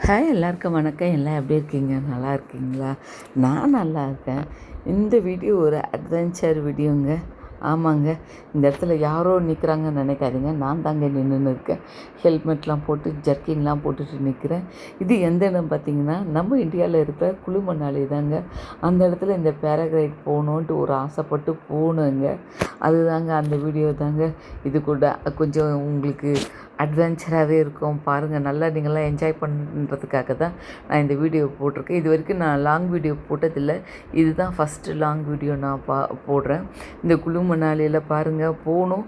Hi, எல்லாருக்கும் வணக்கம். எல்லாம் எப்படி இருக்கீங்க? நல்லா இருக்கீங்களா? நான் நல்லா இருக்கேன். இந்த வீடியோ ஒரு அட்வென்ச்சர் வீடியோங்க. ஆமாங்க, இந்த இடத்துல யாரோ நிற்கிறாங்கன்னு நினைக்காதீங்க. நான் தாங்க நின்றுன்னு இருக்கேன். ஹெல்மெட்லாம் போட்டு ஜர்க்கின்லாம் போட்டுட்டு நிற்கிறேன். இது எந்த இடம் பார்த்தீங்கன்னா, நம்ம இந்தியாவில் இருக்கிற குளு மணாலி தாங்க. அந்த இடத்துல இந்த பேராகிளைட் போகணுன்ட்டு ஒரு ஆசைப்பட்டு போகணுங்க. அதுதாங்க அந்த வீடியோ தாங்க. இது கூட கொஞ்சம் உங்களுக்கு அட்வென்ச்சராகவே இருக்கும். பாருங்கள், நல்லா நீங்களாம் என்ஜாய் பண்ணுறதுக்காக தான் நான் இந்த வீடியோ போட்டிருக்கேன். இது வரைக்கும் நான் லாங் வீடியோ போட்டதில்லை. இதுதான் ஃபஸ்ட்டு லாங் வீடியோ நான் போடுறேன். இந்த குளு மணாலியில் பாருங்கள், போகணும்.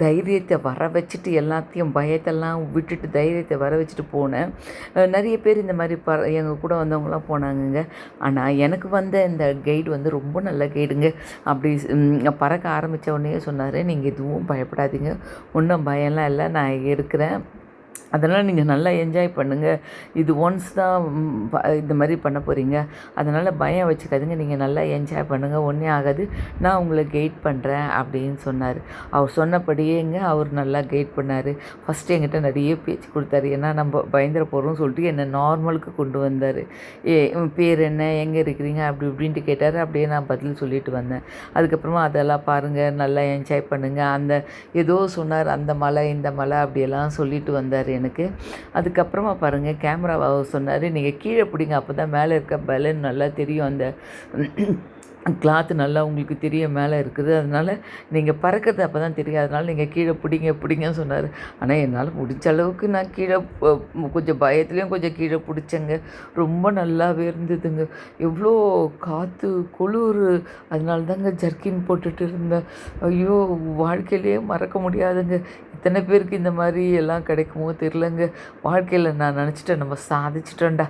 தைரியத்தை வர வச்சுட்டு, எல்லாத்தையும் பயத்தெல்லாம் விட்டுட்டு தைரியத்தை வர வச்சுட்டு போனேன். நிறைய பேர் இந்த மாதிரி எங்கள் கூட வந்தவங்களாம் போனாங்கங்க. ஆனால் எனக்கு வந்த இந்த கைடு வந்து ரொம்ப நல்ல கைடுங்க. அப்படி பறக்க ஆரம்பித்த உடனே சொன்னார், நீங்கள் எதுவும் பயப்படாதீங்க, ஒன்றும் பயம்லாம் இல்லை, நான் இருக்கிறேன், அதனால் நீங்கள் நல்லா என்ஜாய் பண்ணுங்கள். இது ஒன்ஸ் தான் இந்த மாதிரி பண்ண போகிறீங்க, அதனால் பயம் வச்சுக்காதீங்க, நீங்கள் நல்லா என்ஜாய் பண்ணுங்கள், ஒன்றே ஆகாது, நான் உங்களை கைட் பண்ணுறேன் அப்படின்னு சொன்னார். அவர் சொன்னபடியேங்க அவர் நல்லா கைட் பண்ணார். ஃபஸ்ட்டு என்கிட்ட நிறைய பேச்சு கொடுத்தாரு. ஏன்னா நம்ம பயந்துட போகிறோம்னு சொல்லிட்டு என்னை நார்மலுக்கு கொண்டு வந்தார். பேர் என்ன, எங்கே இருக்கிறீங்க, அப்படி இப்படின்ட்டு கேட்டார். அப்படியே நான் பதில் சொல்லிட்டு வந்தேன். அதுக்கப்புறமா அதெல்லாம் பாருங்கள், நல்லா என்ஜாய் பண்ணுங்கள். அந்த ஏதோ சொன்னார், அந்த மலை இந்த மலை அப்படியெல்லாம் சொல்லிட்டு வந்தார் எனக்கு. அதுக்கப்புறமா பாருங்கள், கேமராவை சொன்னார், நீங்கள் கீழே பிடிங்க, அப்போ தான் மேலே இருக்க பலூன் நல்லா தெரியும், அந்த கிளாத்து நல்லா உங்களுக்கு தெரிய மேலே இருக்குது, அதனால் நீங்கள் பறக்கிறது அப்போ தான் தெரியும், அதனால் நீங்கள் கீழே பிடிங்கன்னு சொன்னார். ஆனால் என்னால் முடிஞ்ச அளவுக்கு நான் கீழே கொஞ்சம் பயத்துலேயும் கொஞ்சம் கீழே பிடிச்சேங்க. ரொம்ப நல்லாவே இருந்ததுங்க. எவ்வளோ காற்று, குளிர், அதனால தாங்க ஜர்க்கின் போட்டுட்டு இருந்தேன். ஐயோ, வாழ்க்கையிலே மறக்க முடியாதுங்க. இத்தனை பேருக்கு இந்த மாதிரி எல்லாம் கிடைக்குமோ தெரிலங்க. வாழ்க்கையில் நான் நினச்சிட்டேன், நம்ம சாதிச்சிட்டோம்டா,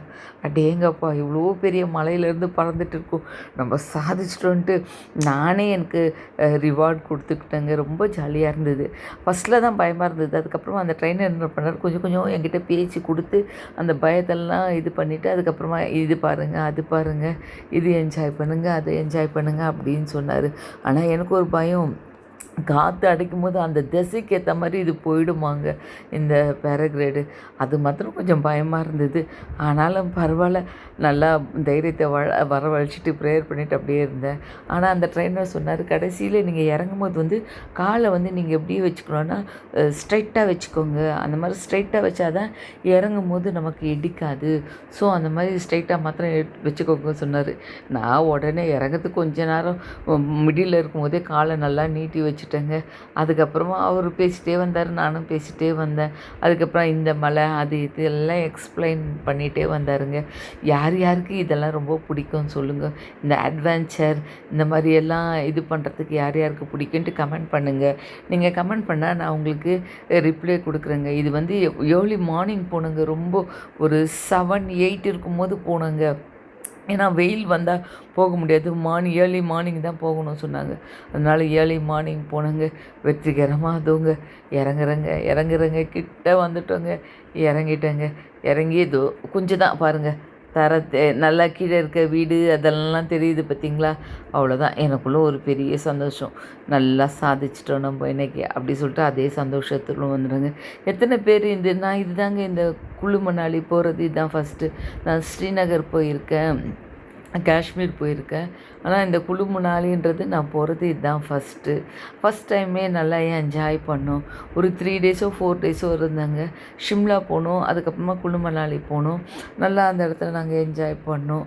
அடேங்கப்பா, இவ்வளோ பெரிய மலையிலேருந்து பறந்துட்டு இருக்கோம், நம்ம சாதிச்சிட்டோன்ட்டு நானே எனக்கு ரிவார்ட் கொடுத்துக்கிட்டேங்க. ரொம்ப ஜாலியாக இருந்தது. ஃபஸ்ட்டில் தான் பயமாக இருந்தது. அதுக்கப்புறமா அந்த ட்ரெயினர் என்ன பண்ணார், கொஞ்சம் கொஞ்சம் என்கிட்ட பேச்சு கொடுத்து அந்த பயத்தெல்லாம் இது பண்ணிவிட்டு, அதுக்கப்புறமா இது பாருங்கள், அது பாருங்கள், இது என்ஜாய் பண்ணுங்கள், அதை என்ஜாய் பண்ணுங்கள் அப்படின்னு சொன்னார். ஆனால் எனக்கு ஒரு பயம், காற்று அடிக்கும் போது அந்த திசைக்கு ஏற்ற மாதிரி இது போயிடுமாங்க இந்த பேராகிளைடு. அது மாத்திரம் கொஞ்சம் பயமாக இருந்தது. ஆனாலும் பரவாயில்ல, நல்லா தைரியத்தை வரவழைச்சிட்டு ப்ரேயர் பண்ணிவிட்டு அப்படியே இருந்தேன். ஆனால் அந்த ட்ரெயினர் சொன்னார், கடைசியில் நீங்கள் இறங்கும் போது வந்து காலை வந்து நீங்கள் எப்படியே வச்சுக்கணுன்னா ஸ்ட்ரைட்டாக வச்சுக்கோங்க, அந்த மாதிரி ஸ்ட்ரைட்டாக வச்சா தான் இறங்கும் போது நமக்கு இடிக்காது, ஸோ அந்த மாதிரி ஸ்ட்ரைட்டாக மாத்திரம் வச்சுக்கோங்க சொன்னார். நான் உடனே இறங்கிறதுக்கு கொஞ்ச நேரம் மிடில் இருக்கும்போதே காலை நல்லா நீட்டி வச்சுட்டேங்க. அதுக்கப்புறமா அவர் பேசிகிட்டே வந்தார், நானும் பேசிகிட்டே வந்தேன். அதுக்கப்புறம் இந்த மலை அது இது எல்லாம் எக்ஸ்பிளைன் பண்ணிகிட்டே வந்தாருங்க. யார் யாருக்கு இதெல்லாம் ரொம்ப பிடிக்கும்னு சொல்லுங்கள். இந்த அட்வென்ச்சர் இந்த மாதிரியெல்லாம் இது பண்ணுறதுக்கு யார் யாருக்கு பிடிக்குன்ட்டு கமெண்ட் பண்ணுங்கள். நீங்கள் கமெண்ட் பண்ணால் நான் உங்களுக்கு ரிப்ளை கொடுக்குறேங்க. இது வந்து ஏர்லி மார்னிங் போனுங்க, ரொம்ப ஒரு 7-8 இருக்கும்போது போனோங்க. ஏன்னா வெயில் வந்தால் போக முடியாது, ஏர்லி மார்னிங் தான் போகணும்னு சொன்னாங்க. அதனால் ஏர்லி மார்னிங் போனேங்க. வெற்றிகரமாக அதுங்க இறங்குறேங்க, கிட்ட வந்துட்டோங்க. இறங்கிட்டேங்க. இறங்கி இதோ கொஞ்சம் தான் பாருங்கள், நல்லா கீழே இருக்க வீடு அதெல்லாம் தெரியுது பார்த்தீங்களா? அவ்வளோதான். எனக்குள்ளே ஒரு பெரிய சந்தோஷம், நல்லா சாதிச்சிட்டோம் நம்ம இன்றைக்கி அப்படி சொல்லிட்டு அதே சந்தோஷத்தில் வந்துடுங்க. எத்தனை பேர் நான் இதுதாங்க இந்த குளு மணாலி போகிறது இதுதான் ஃபஸ்ட்டு. நான் ஸ்ரீநகர் போயிருக்கேன், காஷ்மீர் போயிருக்கேன். ஆனால் இந்த குளு மணாலின்றது நான் போகிறது இதுதான் ஃபஸ்ட் டைமே நல்லா என்ஜாய் பண்ணோம். ஒரு 3 டேஸோ 4 டேஸோ இருந்தாங்க. ஷிம்லா போனோம், அதுக்கப்புறமா குளு மணாலி போனோம். நல்லா அந்த இடத்துல நாங்கள் என்ஜாய் பண்ணோம்.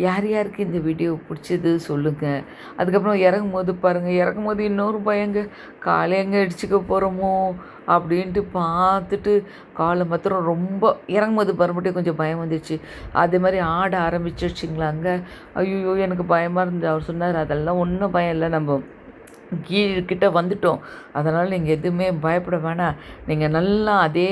யார் யாருக்கு இந்த வீடியோ பிடிச்சது சொல்லுங்கள். அதுக்கப்புறம் இறங்கும்போது பாருங்கள், இறங்கும்போது இன்னொரு பயங்க, காலை எங்கே அடிச்சுக்க போகிறோமோ அப்படின்ட்டு பார்த்துட்டு காலை மாத்திரம் ரொம்ப இறங்கும்போது மறுபடியும் கொஞ்சம் பயம் வந்துடுச்சு. அதே மாதிரி ஆட ஆரம்பிச்சிடுச்சிங்களாங்க. ஐயோ, எனக்கு பயமாக இருந்தது. அவர் சொன்னார், அதெல்லாம் ஒன்றும் பயம் இல்லை, நம்ம கீழ்கிட்ட வந்துட்டோம், அதனால் நீங்கள் எதுவுமே பயப்பட வேணாம், நீங்கள் நல்லா அதே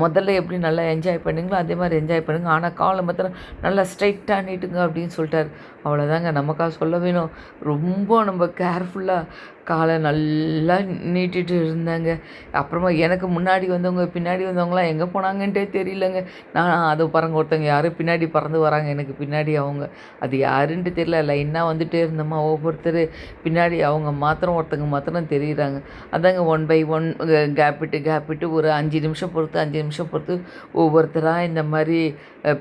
முதல்ல எப்படி நல்லா என்ஜாய் பண்ணிங்களோ அதே மாதிரி என்ஜாய் பண்ணுங்கள், ஆனால் காலை மாத்திரம் நல்லா ஸ்ட்ரைட்டாக நீட்டுங்க அப்படின்னு சொல்லிட்டார். அவ்வளோதாங்க, நமக்காக சொல்ல வேணும். ரொம்ப நம்ம கேர்ஃபுல்லாக காலை நல்லா நீட்டிட்டு இருந்தேங்க. அப்புறமா எனக்கு முன்னாடி வந்தவங்க, பின்னாடி வந்தவங்கலாம் எங்கே போனாங்கன்ட்டே தெரியலங்க. நான் அதோ பாருங்க ஒருத்தவங்க யாரோ பின்னாடி பறந்து வராங்க எனக்கு பின்னாடி அவங்க. அது யாருன்ட்டு தெரியல. லைனாக வந்துட்டே இருந்தோமா ஒவ்வொருத்தர் பின்னாடி அவங்க மாத்திரம் ஒருத்தங்க மாத்திரம் தெரியுறாங்க. அதாங்க 1 பை 1 கேப் விட்டு ஒரு 5 நிமிஷம் பொறுத்து 5 நிமிஷம் பொறுத்து ஒவ்வொருத்தராக இந்த மாதிரி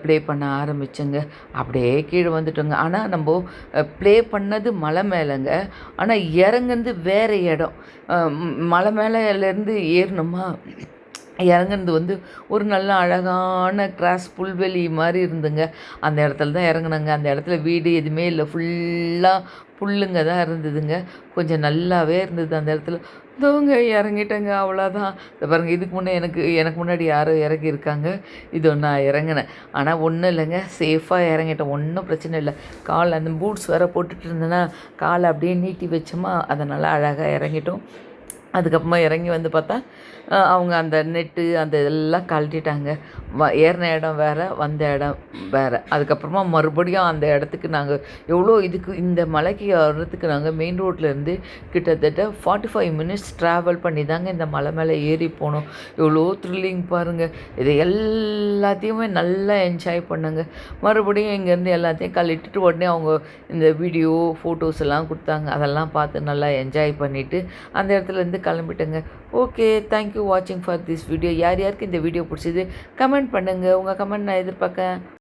ப்ளே பண்ண ஆரம்பிச்சேங்க. அப்படியே கீழே வந்துட்டோங்க. ஆனால் நம்ம ப்ளே பண்ணது மலை மேலேங்க. ஆனால் இறங்குனது வேறு இடம். மலை மேலேருந்து ஏறணுமா, இறங்குனது வந்து ஒரு நல்ல அழகான கிராஸ் புல்வெளி மாதிரி இருந்துங்க. அந்த இடத்துல தான் இறங்குனேங்க. அந்த இடத்துல வீடு எதுவுமே இல்லை, ஃபுல்லாக புல்லுங்க தான் இருந்ததுங்க. கொஞ்சம் நல்லாவே இருந்தது அந்த இடத்துல. இதோங்க இறங்கிட்டேங்க, அவ்வளோதான். இதை பாருங்கள், இதுக்கு முன்னே எனக்கு முன்னாடி யாரோ இறங்கியிருக்காங்க. இதோ நான் இறங்கினேன். ஆனால் ஒன்றும் இல்லைங்க, சேஃபாக இறங்கிட்டேன், ஒன்றும் பிரச்சனை இல்லை. கால் அந்த பூட்ஸ் வேறு போட்டுட்டு இருந்தேன்னா காலை அப்படியே நீட்டி வச்சோமா, அதனால் அழகாக இறங்கிட்டோம். அதுக்கப்புறமா இறங்கி வந்து பார்த்தா அவங்க அந்த நெட்டு அந்த இதெல்லாம் கழட்டிட்டாங்க. ஏறின இடம் வேறு, வந்த இடம் வேறு. அதுக்கப்புறமா மறுபடியும் அந்த இடத்துக்கு நாங்கள் இதுக்கு இந்த மலைக்கு வர்றதுக்கு நாங்கள் மெயின் ரோட்லேருந்து கிட்டத்தட்ட 45 மினிட்ஸ் ட்ராவல் பண்ணி தாங்க இந்த மலை மேலே ஏறி போனோம். எவ்வளோ த்ரில்லிங் பாருங்கள். இது எல்லாத்தையுமே நல்லா என்ஜாய் பண்ணுங்க. மறுபடியும் இங்கேருந்து எல்லாத்தையும் கழட்டிட்டு உடனே அவங்க இந்த வீடியோ ஃபோட்டோஸ் எல்லாம் கொடுத்தாங்க. அதெல்லாம் பார்த்து நல்லா என்ஜாய் பண்ணிவிட்டு அந்த இடத்துலேருந்து கிளம்பிட்டேங்க. ஓகே, தேங்க்யூ வாட்சிங் ஃபார் திஸ் வீடியோ. யார் யாருக்கு இந்த வீடியோ பிடிச்சது கமெண்ட் பண்ணுங்கள். உங்கள் கமெண்ட் நான் எதிர்பார்க்கேன்.